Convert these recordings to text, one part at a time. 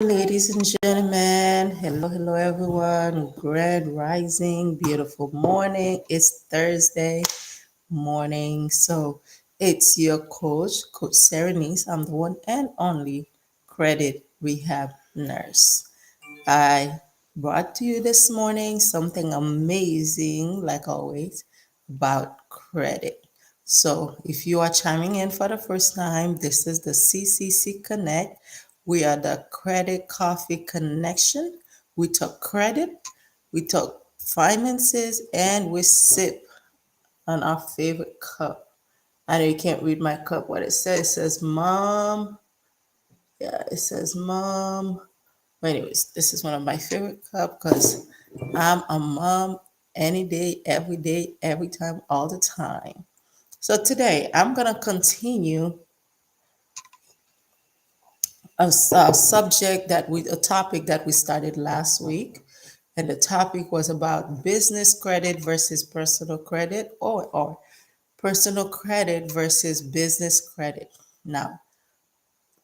Ladies and gentlemen, hello everyone. Grand rising, beautiful morning. It's Thursday morning, so it's your Coach Serenise. I'm the one and only credit rehab nurse. I brought to you this morning something amazing, like always, about credit. So, if you are chiming in for the first time, this is the CCC Connect. We are the Credit Coffee Connection. We talk credit, we talk finances, and we sip on our favorite cup. I know you can't read my cup. What it says, Mom. Yeah, it says Mom. But anyways, this is one of my favorite cup because I'm a mom any day, every time, all the time. So today I'm gonna continue a subject a topic that we started last week, and the topic was about business credit versus personal credit, or personal credit versus business credit. Now,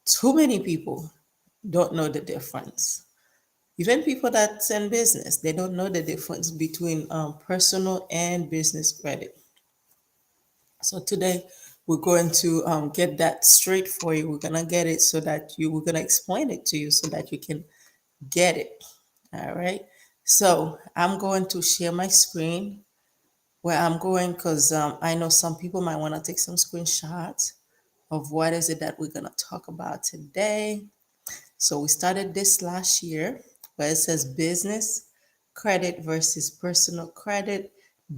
too many people don't know the difference. Even people that's in business, they don't know the difference between personal and business credit. So today we're going to get that straight for you. We're gonna get it so that we're gonna explain it to you so that you can get it. All right. So I'm going to share my screen where I'm going because I know some people might want to take some screenshots of what is it that we're gonna talk about today. So we started this last year where it says business credit versus personal credit,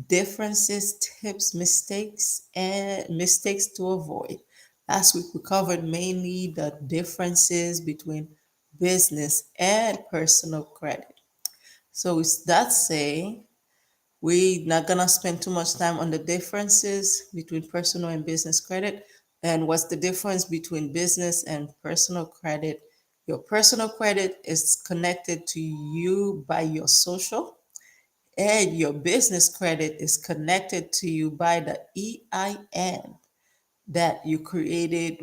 differences, tips, mistakes to avoid. Last week we covered mainly the differences between business and personal credit. So with that say, we're not gonna spend too much time on the differences between personal and business credit and what's the difference between business and personal credit. Your personal credit is connected to you by your social, and your business credit is connected to you by the EIN that you created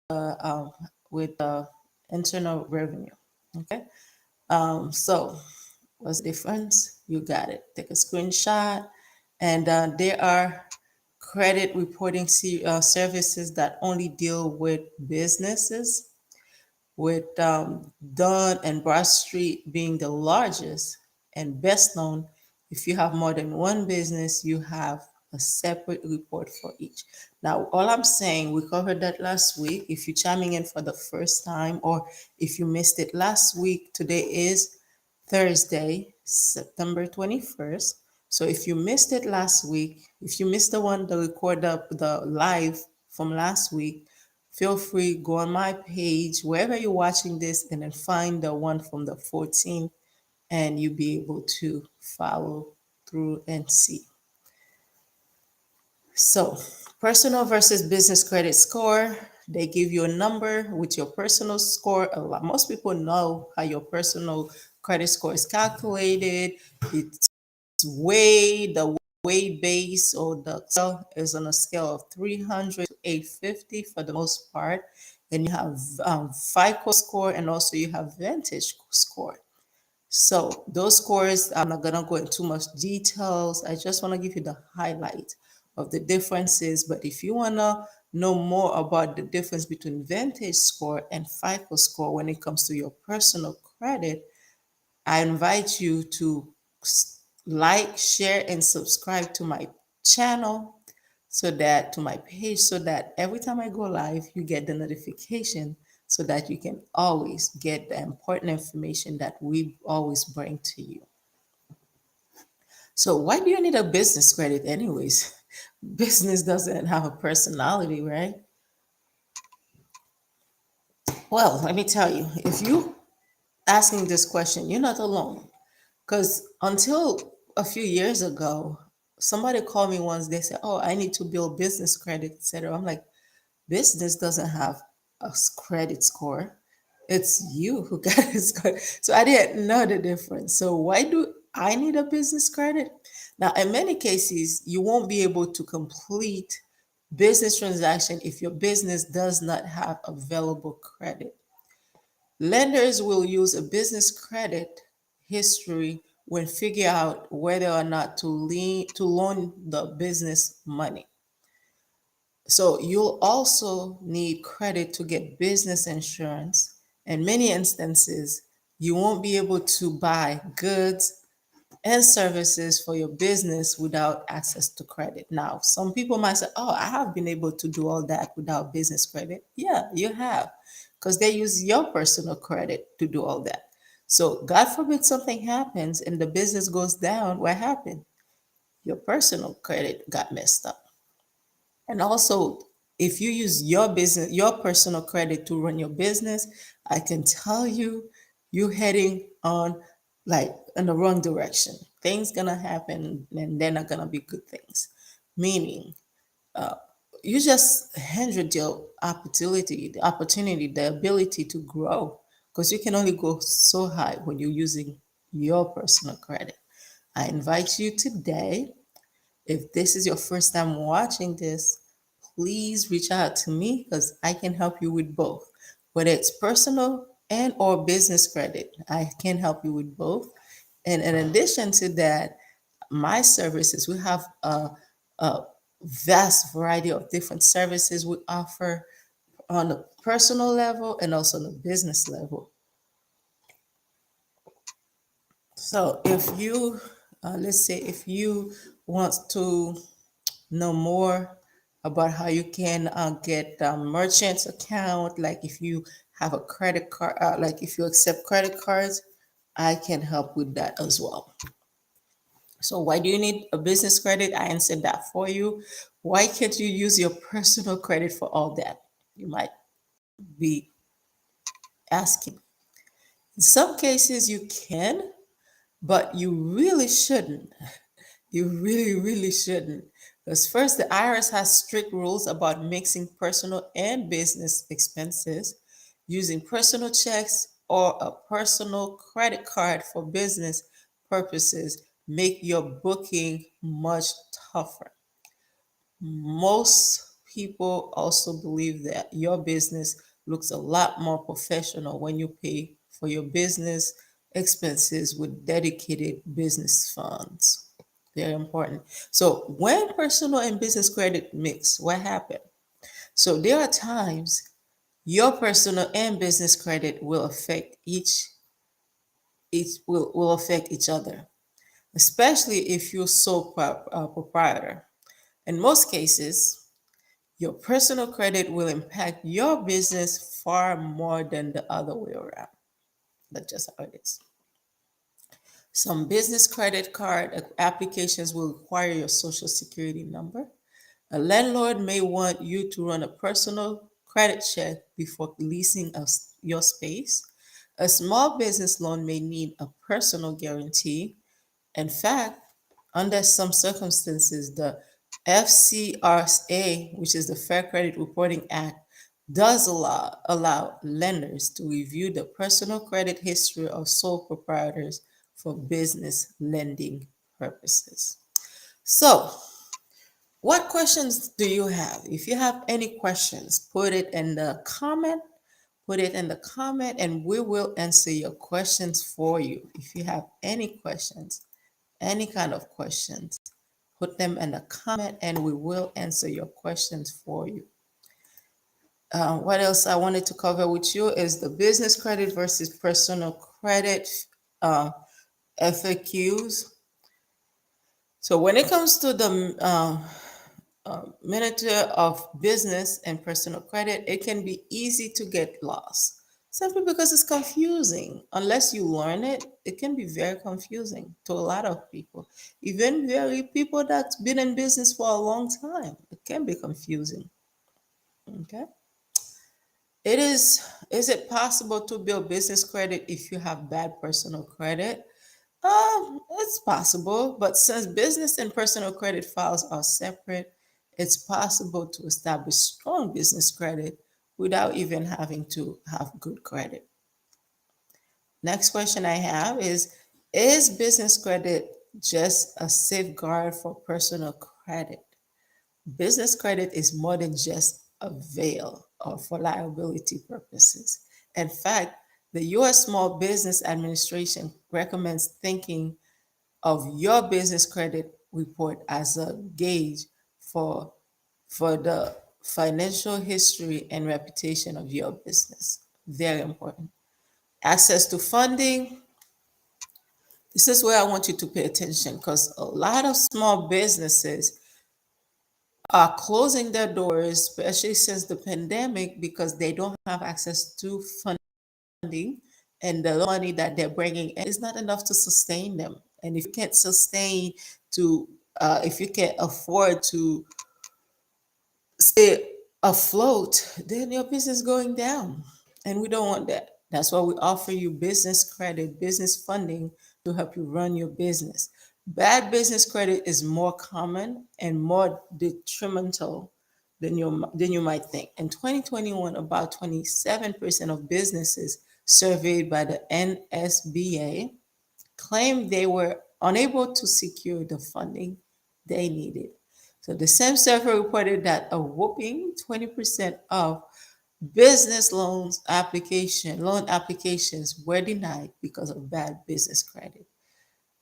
um, with the internal revenue. Okay, so what's the difference? You got it. Take a screenshot. And there are credit reporting services that only deal with businesses, with Dunn and Bradstreet being the largest and best known. If you have more than one business, you have a separate report for each. Now, all I'm saying, we covered that last week. If you're chiming in for the first time or if you missed it last week, today is Thursday, September 21st. So if you missed it last week, if you missed the record up the live from last week, feel free, go on my page, wherever you're watching this, and then find the one from the 14th, and you'll be able to follow through and see. So, personal versus business credit score. They give you a number with your personal score. Most people know how your personal credit score is calculated. It's the way base or the scale is on a scale of 300 to 850 for the most part. And you have FICO score, and also you have Vantage score. So those scores, I'm not gonna go into too much details. I just want to give you the highlight of the differences. But if you wanna know more about the difference between Vantage score and FICO score when it comes to your personal credit, I invite you to like, share, and subscribe to my channel to my page so that every time I go live, you get the notification so that you can always get the important information that we always bring to you. So, why do you need a business credit, anyways? Business doesn't have a personality, right? Well, let me tell you, if you asking this question, you're not alone. Because until a few years ago, somebody called me once, they said, "Oh, I need to build business credit, etc." I'm like, business doesn't have a credit score. It's you who got a score. So I didn't know the difference. So why do I need a business credit? Now, in many cases, you won't be able to complete business transaction if your business does not have available credit. Lenders will use a business credit history when figure out whether or not to loan the business money. So you'll also need credit to get business insurance. In many instances, you won't be able to buy goods and services for your business without access to credit. Now, some people might say, "Oh, I have been able to do all that without business credit." Yeah, you have, because they use your personal credit to do all that. So, God forbid something happens and the business goes down, what happened? Your personal credit got messed up. And also, if you use your personal credit to run your business, I can tell you, you're heading on like in the wrong direction. Things gonna happen, and they're not gonna be good things. Meaning, uh, you just hindered your opportunity, the ability to grow, because you can only go so high when you're using your personal credit. I invite you today, if this is your first time watching this, please reach out to me because I can help you with both. Whether it's personal and or business credit, I can help you with both. And in addition to that, my services, we have a vast variety of different services we offer on the personal level and also on the business level. So if you, let's say, if you want to know more about how you can get a merchant's account, like if you have a credit card, like if you accept credit cards, I can help with that as well. So why do you need a business credit? I answered that for you. Why can't you use your personal credit for all that? You might be asking. In some cases you can, but you really shouldn't. You really shouldn't. Because first, the IRS has strict rules about mixing personal and business expenses, using personal checks or a personal credit card for business purposes make your booking much tougher. Most people also believe that your business looks a lot more professional when you pay for your business expenses with dedicated business funds. Very important. So when personal and business credit mix, what happened? So there are times your personal and business credit will affect each will affect each other, especially if you're sole proprietor. In most cases, your personal credit will impact your business far more than the other way around. That's just how it is. Some business credit card applications will require your social security number. A landlord may want you to run a personal credit check before leasing your space. A small business loan may need a personal guarantee. In fact, under some circumstances, the FCRA, which is the Fair Credit Reporting Act, does allow lenders to review the personal credit history of sole proprietors for business lending purposes. So, what questions do you have? If you have any questions, put it in the comment, and we will answer your questions for you. If you have any questions, any kind of questions, put them in the comment and we will answer your questions for you. What else I wanted to cover with you is the business credit versus personal credit uh, FAQs. So when it comes to the manager of business and personal credit, it can be easy to get lost simply because it's confusing. Unless you learn it, it can be very confusing to a lot of people, even very people that's been in business for a long time. It can be confusing. Okay. It is it possible to build business credit if you have bad personal credit? It's possible, but since business and personal credit files are separate, it's possible to establish strong business credit without even having to have good credit. Next question I have is business credit just a safeguard for personal credit? Business credit is more than just a veil or for liability purposes. In fact, The U.S. Small Business Administration recommends thinking of your business credit report as a gauge for for the financial history and reputation of your business. Very important. Access to funding. This is where I want you to pay attention because a lot of small businesses are closing their doors, especially since the pandemic, because they don't have access to funding, and the money that they're bringing in is not enough to sustain them. And if you can't sustain to, if you can't afford to stay afloat, then your business is going down. And we don't want that. That's why we offer you business credit, business funding to help you run your business. Bad business credit is more common and more detrimental than you might think. In 2021, about 27% of businesses surveyed by the NSBA claimed they were unable to secure the funding they needed. So the same survey reported that a whopping 20% of business loan applications were denied because of bad business credit.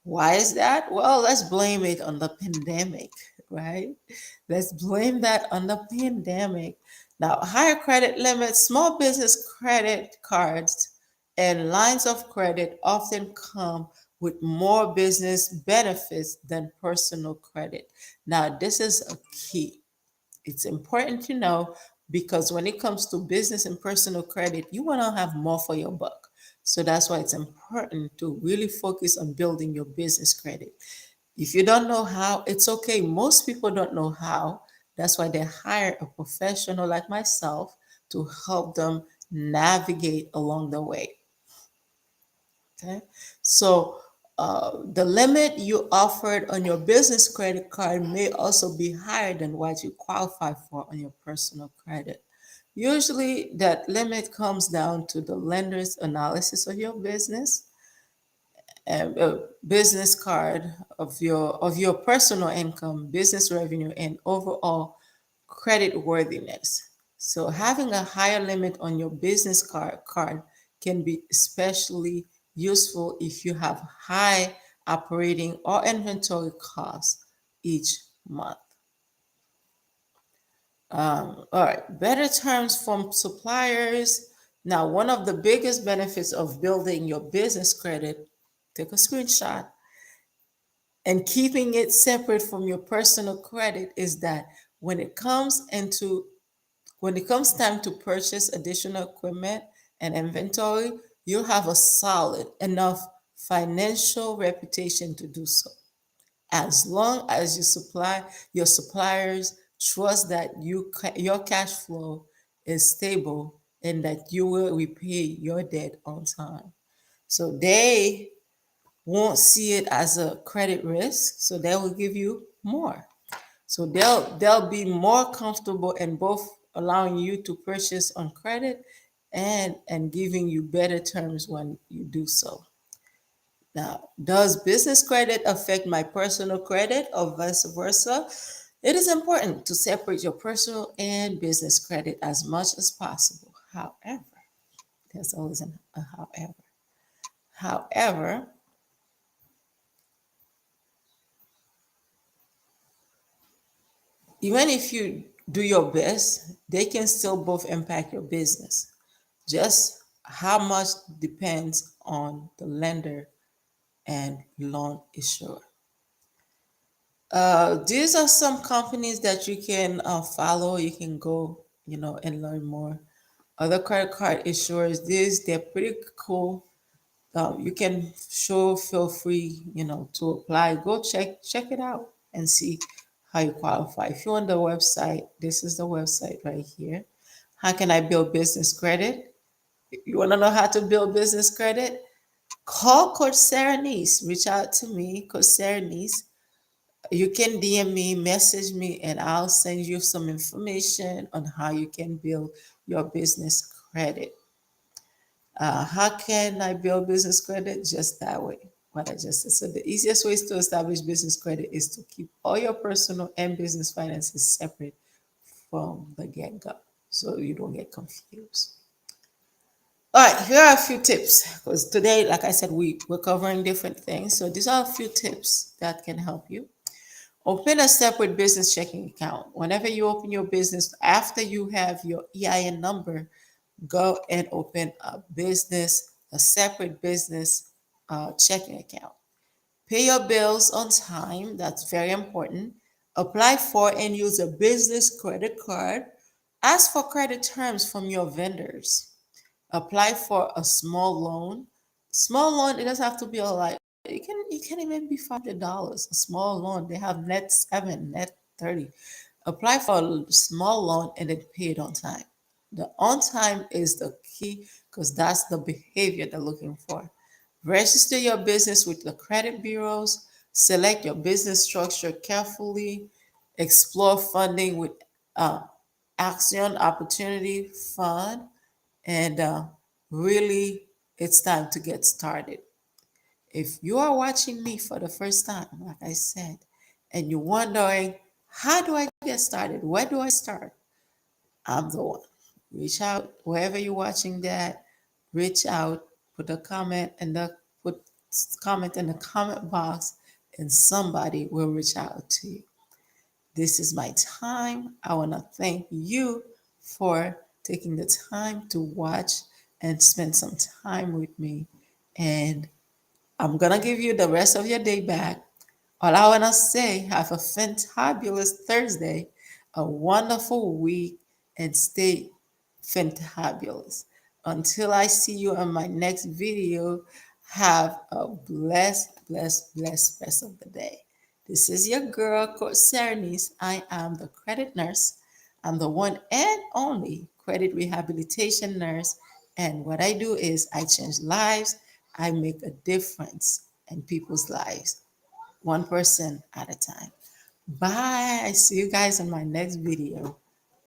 Why is that? Well, let's blame it on the pandemic, right? Let's blame that on the pandemic. Now, higher credit limits, small business credit cards, and lines of credit often come with more business benefits than personal credit. Now, this is a key. It's important to know because when it comes to business and personal credit, you want to have more for your buck. So that's why it's important to really focus on building your business credit. If you don't know how, it's okay. Most people don't know how. That's why they hire a professional like myself to help them navigate along the way. Okay. So the limit you offered on your business credit card may also be higher than what you qualify for on your personal credit. Usually, that limit comes down to the lender's analysis of your business and business card of your personal income, business revenue, and overall credit worthiness. So having a higher limit on your business card can be especially useful if you have high operating or inventory costs each month. All right, better terms from suppliers. Now, one of the biggest benefits of building your business credit, take a screenshot, and keeping it separate from your personal credit is that when it comes into when it comes time to purchase additional equipment and inventory, you have a solid enough financial reputation to do so. As long as your suppliers trust that your cash flow is stable and that you will repay your debt on time. So they won't see it as a credit risk, so they will give you more. So they'll be more comfortable in both allowing you to purchase on credit and giving you better terms when you do so. Now, does business credit affect my personal credit or vice versa? It is important to separate your personal and business credit as much as possible. However, there's always a however. However, even if you do your best, they can still both impact your business. Just how much depends on the lender and loan issuer. These are some companies that you can follow. You can go, and learn more. Other credit card issuers, they're pretty cool. You can feel free, to apply. Go check it out and see how you qualify. If you're on the website, this is the website right here. How can I build business credit? You want to know how to build business credit? Call Coach Sarah Nice. Reach out to me, Coach Sarah Nice. You can DM me, message me, and I'll send you some information on how you can build your business credit. How can I build business credit? Just that way, what I just said. So the easiest ways to establish business credit is to keep all your personal and business finances separate from the get-go so you don't get confused. All right, here are a few tips because today, like I said, we're covering different things. So these are a few tips that can help you. Open a separate business checking account. Whenever you open your business, after you have your EIN number, go and open a separate business checking account. Pay your bills on time. That's very important. Apply for and use a business credit card. Ask for credit terms from your vendors. Apply for a small loan. Small loan, it doesn't have to be a lot. It can even be $500. A small loan. They have net 7, net 30. Apply for a small loan and then pay it on time. The on time is the key because that's the behavior they're looking for. Register your business with the credit bureaus. Select your business structure carefully. Explore funding with uh, Action Opportunity Fund. And really, it's time to get started. If you are watching me for the first time, like I said, and you're wondering, how do I get started? Where do I start? I'm the one. Reach out wherever you're watching that. Reach out, put a comment in the put comment in the comment box, and somebody will reach out to you. This is my time. I want to thank you for taking the time to watch and spend some time with me. And I'm going to give you the rest of your day back. All I want to say, have a fantabulous Thursday, a wonderful week, and stay fantabulous. Until I see you on my next video, have a blessed rest of the day. This is your girl, Coach Serenice. I am the credit nurse. I'm the one and only credit rehabilitation nurse. And what I do is I change lives. I make a difference in people's lives, one person at a time. Bye. I see you guys in my next video.